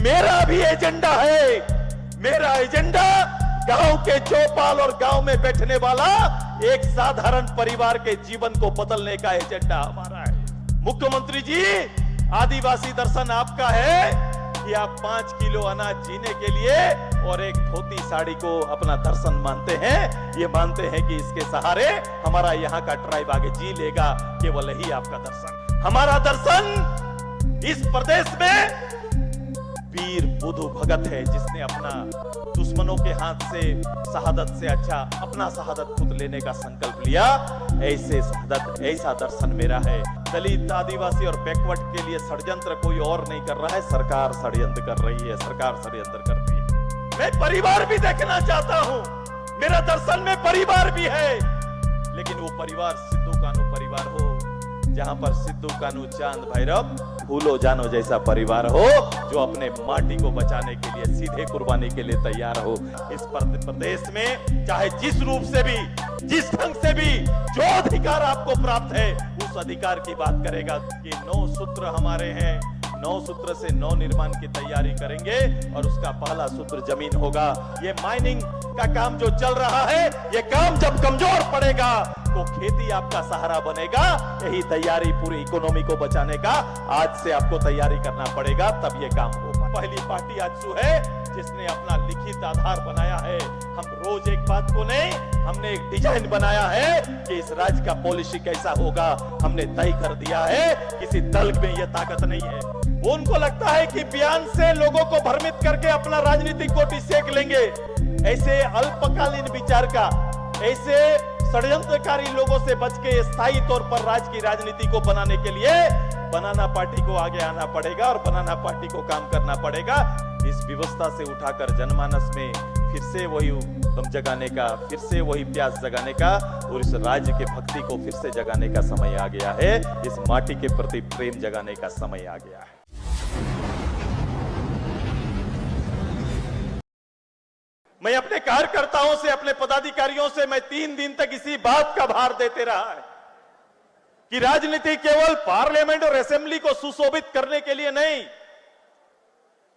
मेरा भी एजेंडा है। मेरा एजेंडा गांव के चौपाल और गांव में बैठने वाला एक साधारण परिवार के जीवन को बदलने का एजेंडा हमारा है। मुख्यमंत्री जी, आदिवासी दर्शन आपका है कि आप 5 किलो अनाज जीने के लिए और एक धोती साड़ी को अपना दर्शन मानते हैं। ये मानते हैं कि इसके सहारे हमारा यहाँ का ट्राइब आगे जी लेगा। केवल यही आपका दर्शन। हमारा दर्शन इस प्रदेश में वीर बुधु भगत है, जिसने अपना दुश्मनों के हाथ से शहादत से अच्छा अपना शहादत खुद लेने का संकल्प लिया। ऐसे शहादत, ऐसा दर्शन मेरा है। दलित, आदिवासी और बैकवर्ड के लिए षड्यंत्र कोई और नहीं कर रहा है, सरकार षड्यंत्र कर रही है। सरकार षड्यंत्र करती है। मैं परिवार भी देखना चाहता हूं। मेरा दर्शन में परिवार भी है, लेकिन वो परिवार सिद्धू कानू परिवार हो, जहां पर सिद्धू कानू, चांद भैरव, फूलो जानो जैसा परिवार हो, जो अपने माटी को बचाने के लिए सीधे कुर्बानी के लिए तैयार हो। इस प्रदेश में चाहे जिस रूप से भी, जिस ढंग से भी जो अधिकार आपको प्राप्त है, उस अधिकार की बात करेगा कि 9 सूत्र हमारे हैं। 9 सूत्र से 9 निर्माण की तैयारी करेंगे और उसका पहला सूत्र जमीन होगा। ये माइनिंग का काम जो चल रहा है, ये काम जब कमजोर पड़ेगा तो खेती आपका सहारा बनेगा। यही तैयारी पूरी इकोनॉमी को बचाने का आज से आपको तैयारी करना पड़ेगा, तब ये काम होगा। पहली पार्टी आजसू है जिसने अपना लिखित आधार बनाया है। हम रोज एक बात को नहीं, हमने एक डिजाइन बनाया है कि इस राज्य का पॉलिसी कैसा होगा, हमने तय कर दिया है। किसी दल में यह ताकत नहीं है। वो उनको लगता है कि बयान से लोगों को भ्रमित करके अपना राजनीतिक गोटी सेक लेंगे। ऐसे अल्पकालीन विचार का, ऐसे षड्यंत्रकारी लोगों से बच के स्थायी तौर पर राज्य की राजनीति को बनाने के लिए बनाना पार्टी को आगे आना पड़ेगा और बनाना पार्टी को काम करना पड़ेगा। इस व्यवस्था से उठाकर जनमानस में फिर से वही दम जगाने का, फिर से वही प्यास जगाने का और इस राज्य के भक्ति को फिर से जगाने का समय आ गया है। इस माटी के प्रति प्रेम जगाने का समय आ गया है। मैं अपने कार्यकर्ताओं से, अपने पदाधिकारियों से मैं 3 दिन तक इसी बात का भार देते रहा है कि राजनीति केवल पार्लियामेंट और असेंबली को सुशोभित करने के लिए नहीं,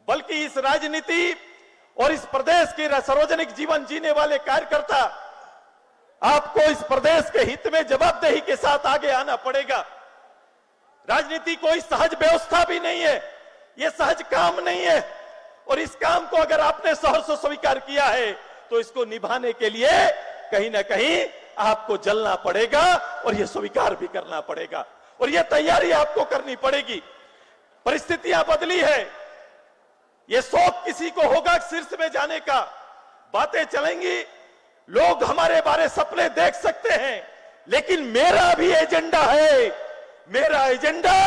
बल्कि इस राजनीति और इस प्रदेश के सार्वजनिक जीवन जीने वाले कार्यकर्ता, आपको इस प्रदेश के हित में जवाबदेही के साथ आगे आना पड़ेगा। राजनीति कोई सहज व्यवस्था भी नहीं है, यह सहज काम नहीं है। और इस काम को अगर आपने सहर्ष स्वीकार किया है तो इसको निभाने के लिए कहीं ना कहीं आपको जलना पड़ेगा और यह स्वीकार भी करना पड़ेगा और यह तैयारी आपको करनी पड़ेगी। परिस्थितियां बदली है, यह शौक किसी को होगा शीर्ष में जाने का, बातें चलेंगी, लोग हमारे बारे सपने देख सकते हैं, लेकिन मेरा भी एजेंडा है। मेरा एजेंडा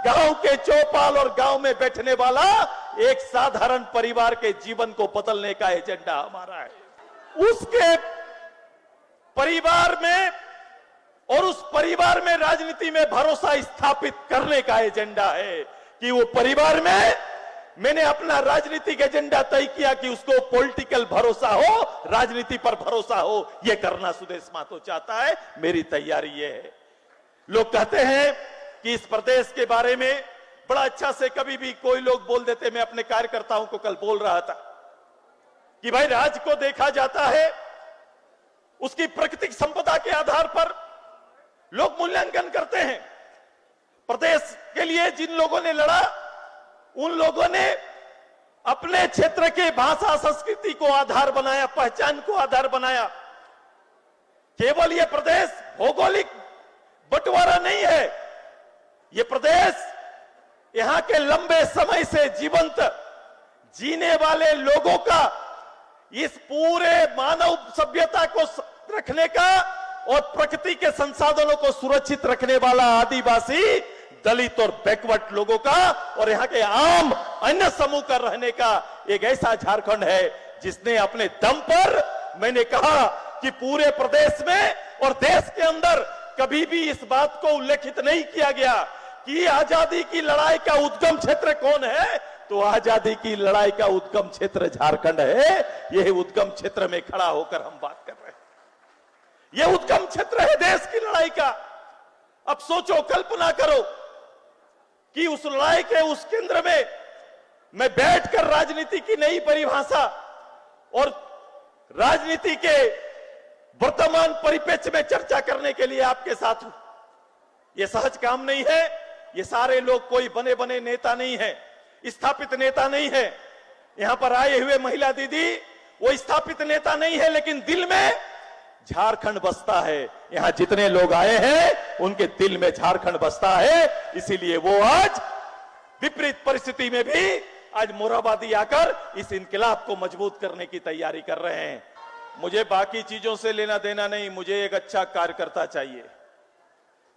गांव के चौपाल और गांव में बैठने वाला एक साधारण परिवार के जीवन को बदलने का एजेंडा हमारा है। उसके परिवार में और उस परिवार में राजनीति में भरोसा स्थापित करने का एजेंडा है कि वो परिवार में मैंने अपना राजनीतिक एजेंडा तय किया कि उसको पॉलिटिकल भरोसा हो, राजनीति पर भरोसा हो। यह करना सुदेश महतो चाहता है। मेरी तैयारी यह है। लोग कहते हैं कि इस प्रदेश के बारे में बड़ा अच्छा से कभी भी कोई लोग बोल देते। मैं अपने कार्यकर्ताओं को कल बोल रहा था कि भाई राज्य को देखा जाता है उसकी प्राकृतिक संपदा के आधार पर लोग मूल्यांकन करते हैं। प्रदेश के लिए जिन लोगों ने लड़ा, उन लोगों ने अपने क्षेत्र के भाषा संस्कृति को आधार बनाया, पहचान को आधार बनाया। केवल यह प्रदेश भौगोलिक बंटवारा नहीं है, यह प्रदेश यहां के लंबे समय से जीवंत जीने वाले लोगों का, इस पूरे मानव सभ्यता को रखने का और प्रकृति के संसाधनों को सुरक्षित रखने वाला आदिवासी, दलित और बैकवर्ड लोगों का और यहाँ के आम अन्य समूह का रहने का एक ऐसा झारखंड है जिसने अपने दम पर, मैंने कहा कि पूरे प्रदेश में और देश के अंदर कभी भी इस बात को उल्लेखित नहीं किया गया कि आजादी की लड़ाई का उद्गम क्षेत्र कौन है, तो आजादी की लड़ाई का उद्गम क्षेत्र झारखंड है। यह उद्गम क्षेत्र में खड़ा होकर हम बात कर रहे हैं। यह उद्गम क्षेत्र है देश की लड़ाई का। अब सोचो, कल्पना करो कि उस लड़ाई के उस केंद्र में मैं बैठकर राजनीति की नई परिभाषा और राजनीति के वर्तमान परिप्रेक्ष्य में चर्चा करने के लिए आपके साथ हूं। यह सहज काम नहीं है। ये सारे लोग कोई बने बने नेता नहीं है, स्थापित नेता नहीं है। यहां पर आए हुए महिला दीदी वो स्थापित नेता नहीं है, लेकिन दिल में झारखंड बसता है। यहां जितने लोग आए हैं उनके दिल में झारखंड बसता है, इसीलिए वो आज विपरीत परिस्थिति में भी आज मोरहाबादी आकर इस इनकलाब को मजबूत करने की तैयारी कर रहे हैं। मुझे बाकी चीजों से लेना देना नहीं, मुझे एक अच्छा कार्यकर्ता चाहिए।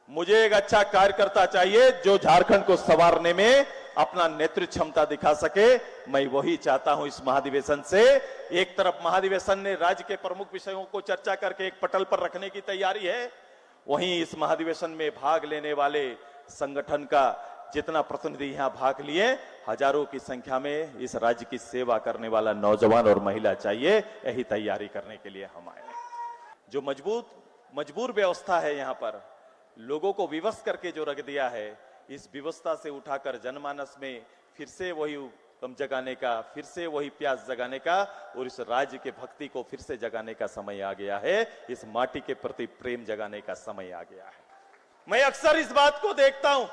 मुझे एक अच्छा कार्यकर्ता चाहिए जो झारखंड को संवारने में अपना नेतृत्व क्षमता दिखा सके। मैं वही चाहता हूं इस महाधिवेशन से। एक तरफ महाधिवेशन ने राज्य के प्रमुख विषयों को चर्चा करके एक पटल पर रखने की तैयारी है, वहीं इस महाधिवेशन में भाग लेने वाले संगठन का जितना प्रतिनिधि यहां भाग लिए, हजारों की संख्या में इस राज्य की सेवा करने वाला नौजवान और महिला चाहिए। यही तैयारी करने के लिए हम आए हैं। जो मजबूर व्यवस्था है यहां पर लोगों को विवश करके जो रख दिया है, इस व्यवस्था से उठाकर जनमानस में फिर से वही कम जगाने का, फिर से वही प्यास जगाने का और इस राज्य के भक्ति को फिर से जगाने का समय आ गया है। इस माटी के प्रति प्रेम जगाने का समय आ गया है। मैं अक्सर इस बात को देखता हूं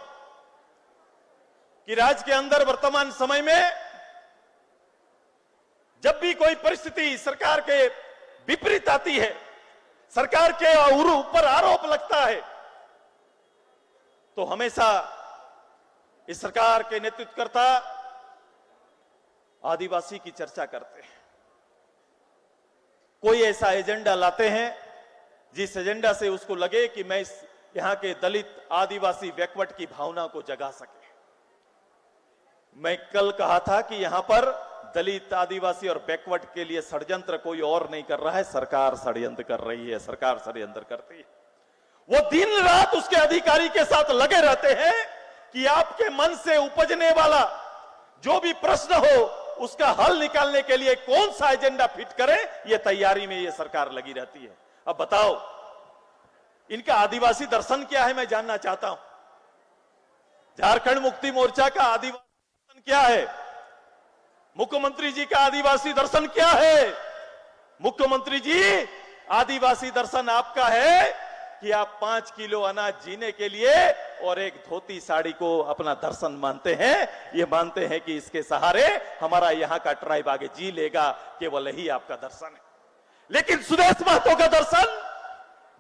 कि राज्य के अंदर वर्तमान समय में जब भी कोई परिस्थिति सरकार के विपरीत आती है, सरकार के ऊपर आरोप लगता है, तो हमेशा इस सरकार के नेतृत्वकर्ता आदिवासी की चर्चा करते हैं। कोई ऐसा एजेंडा लाते हैं जिस एजेंडा से उसको लगे कि मैं यहां के दलित आदिवासी बैकवर्ड की भावना को जगा सके। मैं कल कहा था कि यहां पर दलित आदिवासी और बैकवर्ड के लिए षड्यंत्र कोई और नहीं कर रहा है, सरकार षड्यंत्र कर रही है। सरकार षड्यंत्र करती है। वो दिन रात उसके अधिकारी के साथ लगे रहते हैं कि आपके मन से उपजने वाला जो भी प्रश्न हो उसका हल निकालने के लिए कौन सा एजेंडा फिट करे, ये तैयारी में ये सरकार लगी रहती है। अब बताओ इनका आदिवासी दर्शन क्या है, मैं जानना चाहता हूं। झारखंड मुक्ति मोर्चा का आदिवासी दर्शन क्या है? मुख्यमंत्री जी का आदिवासी दर्शन क्या है? मुख्यमंत्री जी, आदिवासी दर्शन आपका है कि आप 5 किलो अनाज जीने के लिए और एक धोती साड़ी को अपना दर्शन मानते हैं। ये मानते हैं कि इसके सहारे हमारा यहां का ट्राइब आगे जी लेगा, केवल यही आपका दर्शन है। लेकिन सुदेश महतो का दर्शन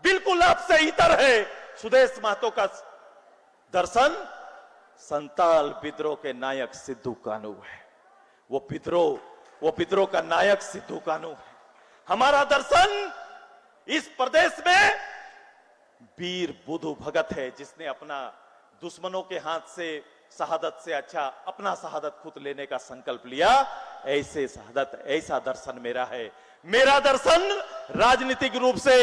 बिल्कुल आपसे इतर है। सुदेश महतो का दर्शन संताल विद्रोह के नायक सिद्धू कान्हू है। वो विद्रोह का नायक सिद्धू कान्हू है। हमारा दर्शन इस प्रदेश में वीर बुधु भगत है, जिसने अपना दुश्मनों के हाथ से शहादत से अच्छा अपना शहादत खुद लेने का संकल्प लिया। ऐसे शहादत, ऐसा दर्शन मेरा है। मेरा दर्शन राजनीतिक रूप से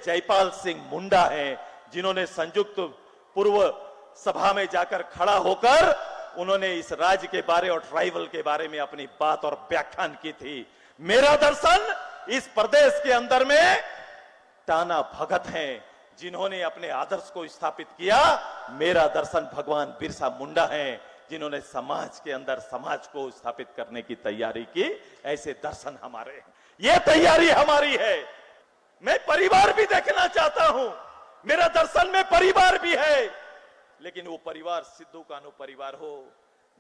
जयपाल सिंह मुंडा है, जिन्होंने संयुक्त पूर्व सभा में जाकर खड़ा होकर उन्होंने इस राज्य के बारे और ट्राइबल के बारे में अपनी बात और व्याख्यान की थी। मेरा दर्शन इस प्रदेश के अंदर में टाना भगत हैं, जिन्होंने अपने आदर्श को स्थापित किया। मेरा दर्शन भगवान बिरसा मुंडा हैं, जिन्होंने समाज के अंदर समाज को स्थापित करने की तैयारी की। ऐसे दर्शन हमारे हैं, ये तैयारी हमारी है। मैं परिवार भी देखना चाहता हूं। मेरा दर्शन में परिवार भी है, लेकिन वो परिवार सिद्धू कान्हू परिवार हो,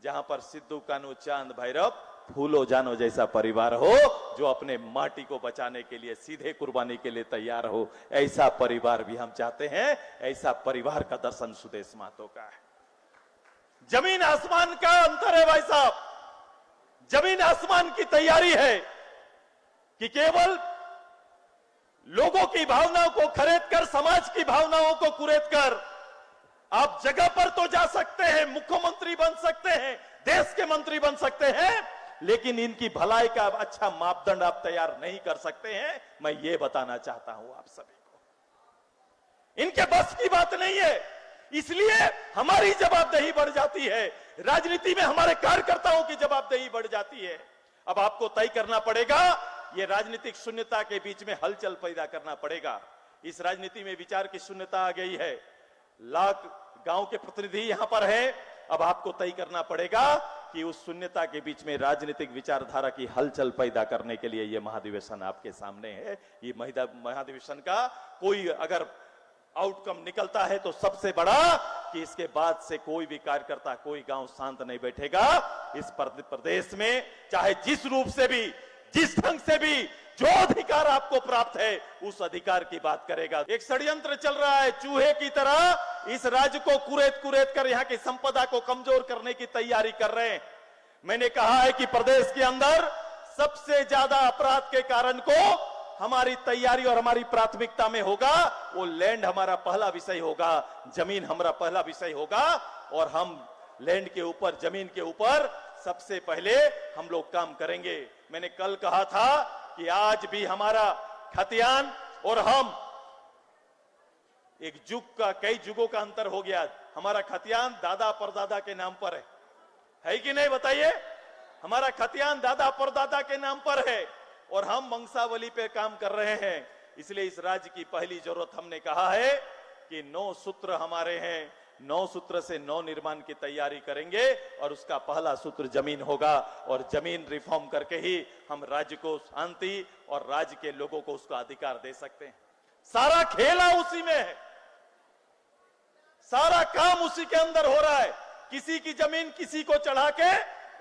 जहां पर सिद्धू कान्हू चांद भैरव फूलो जानो जैसा परिवार हो, जो अपने माटी को बचाने के लिए सीधे कुर्बानी के लिए तैयार हो। ऐसा परिवार भी हम चाहते हैं। ऐसा परिवार का दर्शन सुदेश महतो का है। जमीन आसमान का अंतर है भाई साहब। जमीन आसमान की तैयारी है कि केवल लोगों की भावनाओं को खरीद कर, समाज की भावनाओं को कुरेद कर आप जगह पर तो जा सकते हैं, मुख्यमंत्री बन सकते हैं, देश के मंत्री बन सकते हैं, लेकिन इनकी भलाई का अच्छा मापदंड आप तैयार नहीं कर सकते हैं। मैं ये बताना चाहता हूं आप सभी को, इनके बस की बात नहीं है। इसलिए हमारी जवाबदेही बढ़ जाती है। राजनीति में हमारे कार्यकर्ताओं की जवाबदेही बढ़ जाती है। अब आपको तय करना पड़ेगा, ये राजनीतिक शून्यता के बीच में हलचल पैदा करना पड़ेगा। इस राजनीति में विचार की शून्यता आ गई है। लाख गांव के प्रतिनिधि यहां पर है। अब आपको तय करना पड़ेगा कि उस शून्यता के बीच में राजनीतिक विचारधारा की हलचल पैदा करने के लिए यह महाधिवेशन आपके सामने है। ये महाधिवेशन का कोई अगर आउटकम निकलता है तो सबसे बड़ा कि इसके बाद से कोई भी कार्यकर्ता, कोई गांव शांत नहीं बैठेगा। इस प्रदेश में चाहे जिस रूप से भी, जिस ढंग से भी जो अधिकार आपको प्राप्त है, उस अधिकार की बात करेगा। एक षड्यंत्र चल रहा है, चूहे की तरह इस राज्य को कुरेद कुरेद कर यहां की संपदा को कमजोर करने की तैयारी कर रहे हैं। मैंने कहा है कि प्रदेश के अंदर सबसे ज्यादा अपराध के कारण को हमारी तैयारी और हमारी प्राथमिकता में होगा, वो लैंड हमारा पहला विषय होगा, जमीन हमारा पहला विषय होगा। और हम लैंड के ऊपर, जमीन के ऊपर सबसे पहले हम लोग काम करेंगे। मैंने कल कहा था कि आज भी हमारा खतियान और हम एक युग का, कई युगों का अंतर हो गया। हमारा खतियान दादा परदादा के नाम पर है कि नहीं बताइए? हमारा खतियान दादा परदादा के नाम पर है और हम वंशावली पे काम कर रहे हैं। इसलिए इस राज्य की पहली जरूरत, हमने कहा है कि 9 सूत्र हमारे हैं, 9 सूत्र से 9 निर्माण की तैयारी करेंगे और उसका पहला सूत्र जमीन होगा। और जमीन रिफॉर्म करके ही हम राज्य को शांति और राज्य के लोगों को उसका अधिकार दे सकते हैं। सारा खेला उसी में है, सारा काम उसी के अंदर हो रहा है। किसी की जमीन किसी को चढ़ा के,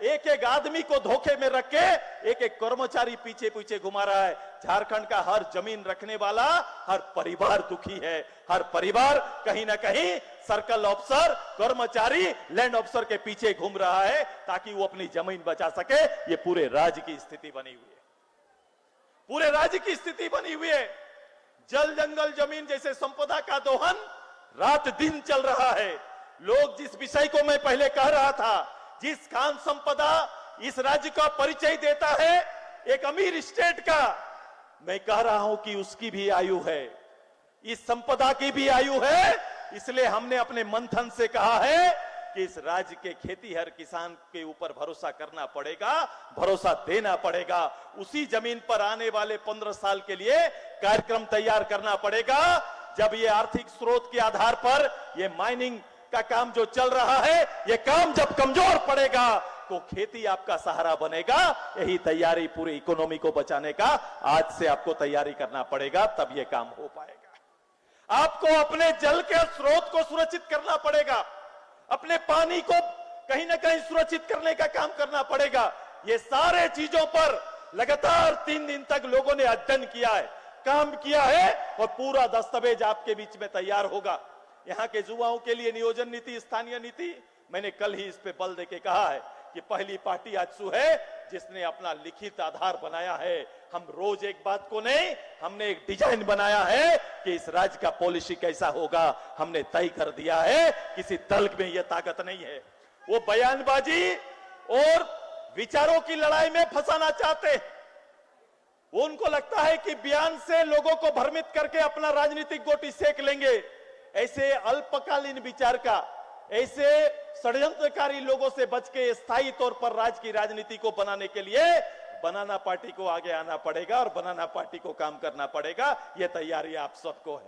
एक एक आदमी को धोखे में रख के एक एक कर्मचारी पीछे पीछे घुमा रहा है। झारखंड का हर जमीन रखने वाला, हर परिवार दुखी है। हर परिवार कहीं ना कहीं सर्कल ऑफिसर, कर्मचारी, लैंड ऑफिसर के पीछे घूम रहा है ताकि वो अपनी जमीन बचा सके। ये पूरे राज्य की स्थिति बनी हुई है, पूरे राज्य की स्थिति बनी हुई है। जल जंगल जमीन जैसे संपदा का दोहन रात दिन चल रहा है। लोग जिस विषय को मैं पहले कह रहा था, जिस खान संपदा इस राज्य का परिचय देता है एक अमीर स्टेट का, मैं कह रहा हूं कि उसकी भी आयु है, इस संपदा की भी आयु है। इसलिए हमने अपने मंथन से कहा है कि इस राज्य के खेतीहर किसान के ऊपर भरोसा करना पड़ेगा, भरोसा देना पड़ेगा। उसी जमीन पर आने वाले 15 साल के लिए कार्यक्रम तैयार करना पड़ेगा। जब ये आर्थिक स्रोत के आधार पर ये माइनिंग का काम जो चल रहा है, ये काम जब कमजोर पड़ेगा तो खेती आपका सहारा बनेगा। यही तैयारी पूरी इकोनॉमी को बचाने का आज से आपको तैयारी करना पड़ेगा, तब ये काम हो पाएगा। आपको अपने जल के स्रोत को सुरक्षित करना पड़ेगा, अपने पानी को कहीं ना कहीं सुरक्षित करने का काम करना पड़ेगा। ये सारे चीजों पर लगातार 3 दिन तक लोगों ने अध्ययन किया है, काम किया है और पूरा दस्तावेज आपके बीच में तैयार होगा। यहाँ के युवाओं के लिए नियोजन नीति, स्थानीय नीति, मैंने कल ही इस पे बल देके कहा है कि पहली पार्टी आजसू है जिसने अपना लिखित आधार बनाया है। हम रोज एक बात को नहीं, हमने एक डिजाइन बनाया है कि इस राज्य का पॉलिसी कैसा होगा, हमने तय कर दिया है। किसी दल में यह ताकत नहीं है, वो बयानबाजी और विचारों की लड़ाई में फंसाना चाहते हैं। वो उनको लगता है कि बयान से लोगों को भ्रमित करके अपना राजनीतिक गोटी सेक लेंगे। ऐसे अल्पकालीन विचार का, ऐसे षड्यंत्रकारी लोगों से बच के स्थायी तौर पर राज्य की राजनीति को बनाने के लिए बनाना पार्टी को आगे आना पड़ेगा और बनाना पार्टी को काम करना पड़ेगा। यह तैयारी आप सबको है।